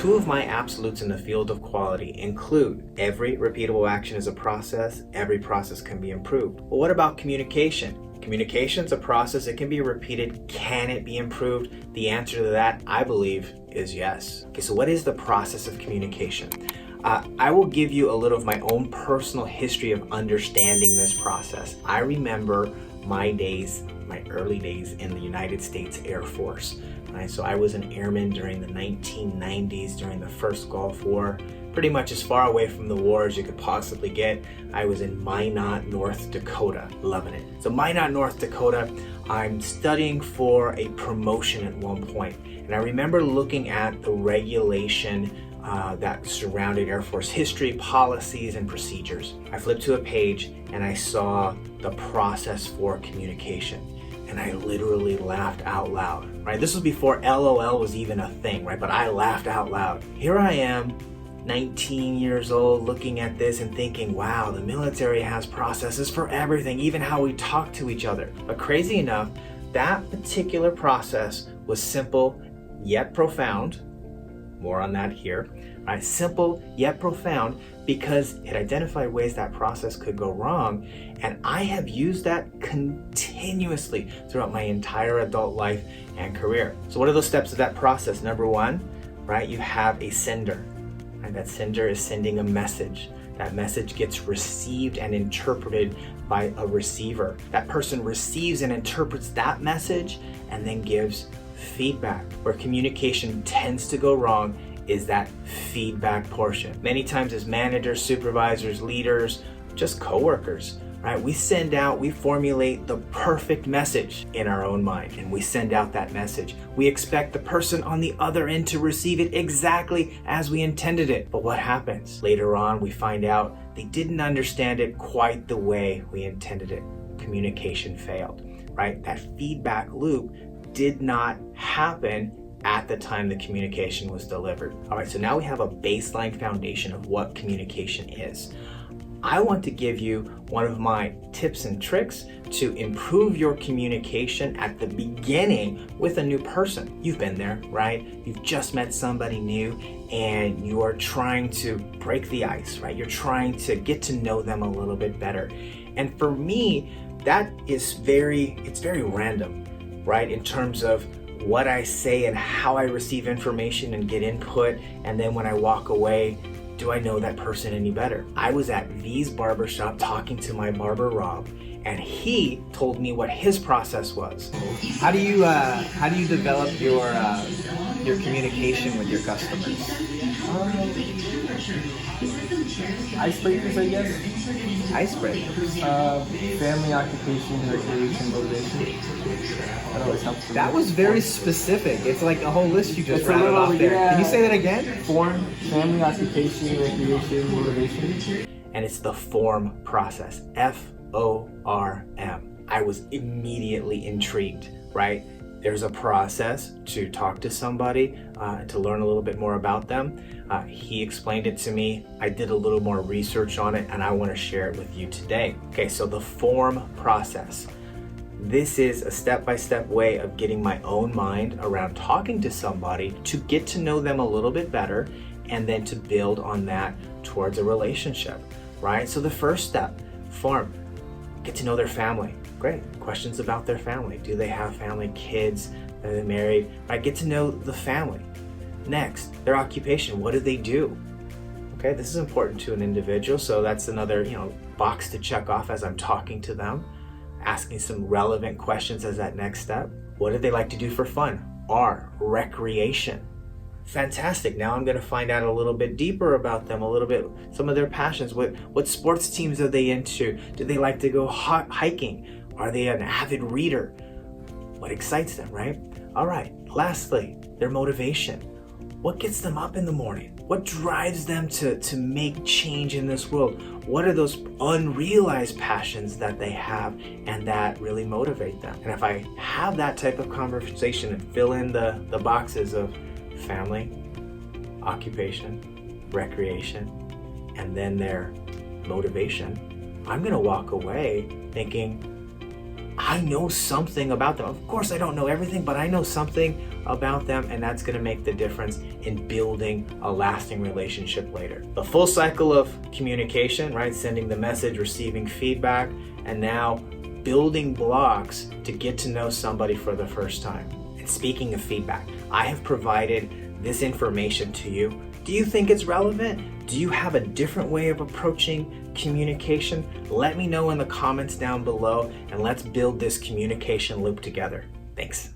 Two of my absolutes in the field of quality include every repeatable action is a process, every process can be improved. But what about communication? Communication's a process, it can be repeated. Can it be improved? The answer to that, I believe, is yes. Okay, so what is the process of communication? I will give you a little of my own personal history of understanding this process. I remember my early days in the United States Air Force. Right? So I was an airman during the 1990s, during the first Gulf War, pretty much as far away from the war as you could possibly get. I was in Minot, North Dakota, loving it. So Minot, North Dakota, I'm studying for a promotion at one point. And I remember looking at the regulation that surrounded Air Force history, policies, and procedures. I flipped to a page and I saw the process for communication. And I literally laughed out loud, right? This was before LOL was even a thing, right? But I laughed out loud. Here I am, 19 years old, looking at this and thinking, wow, the military has processes for everything, even how we talk to each other. But crazy enough, that particular process was simple yet profound. More on that here, right? Simple yet profound because it identified ways that process could go wrong. And I have used that continuously throughout my entire adult life and career. So what are those steps of that process? Number one, right? You have a sender, and that sender is sending a message. That message gets received and interpreted by a receiver. That person receives and interprets that message and then gives feedback. Where communication tends to go wrong is that feedback portion. Many times as managers, supervisors, leaders, just coworkers, right? We formulate the perfect message in our own mind, and we send out that message. We expect the person on the other end to receive it exactly as we intended it. But what happens? Later on, we find out they didn't understand it quite the way we intended it. Communication failed, right? That feedback loop did not happen at the time the communication was delivered. All right, so now we have a baseline foundation of what communication is. I want to give you one of my tips and tricks to improve your communication at the beginning with a new person. You've been there, right? You've just met somebody new and you are trying to break the ice, right? You're trying to get to know them a little bit better. And for me, that is it's very random, right? In terms of what I say and how I receive information and get input, and then when I walk away, do I know that person any better? I was at V's barbershop talking to my barber Rob, and he told me what his process was. How do you develop your communication with your customers? Icebreakers, I guess. Icebreakers. Family, occupation, recreation, motivation. That always helps. That was very specific. It's like a whole list you just It's a rattled little, off there. yeah. Can you say that again? F.O.R.M, family, occupation, recreation, motivation. And it's the F.O.R.M process. F-O-R-M. I was immediately intrigued, right? There's a process to talk to somebody, to learn a little bit more about them. He explained it to me. I did a little more research on it, and I want to share it with you today. Okay, so the F.O.R.M process. This is a step-by-step way of getting my own mind around talking to somebody to get to know them a little bit better and then to build on that towards a relationship, right? So the first step, F.O.R.M, get to know their family. Great. Questions about their family. Do they have family, kids? Are they married? Right, get to know the family. Next, their occupation. What do they do? Okay, this is important to an individual, so that's another, box to check off as I'm talking to them. Asking some relevant questions as that next step. What do they like to do for fun? R, recreation. Fantastic. Now I'm going to find out a little bit deeper about them, a little bit, some of their passions. What sports teams are they into? Do they like to go hiking? Are they an avid reader? What excites them, right? All right. Lastly, their motivation. What gets them up in the morning? What drives them to make change in this world? What are those unrealized passions that they have and that really motivate them? And if I have that type of conversation and fill in the boxes of family, occupation, recreation, and then their motivation, I'm gonna walk away thinking, I know something about them. Of course, I don't know everything, but I know something about them, and that's going to make the difference in building a lasting relationship later. The full cycle of communication, right? Sending the message, receiving feedback, and now building blocks to get to know somebody for the first time. And speaking of feedback, I have provided this information to you. Do you think it's relevant? Do you have a different way of approaching communication? Let me know in the comments down below, and let's build this communication loop together. Thanks.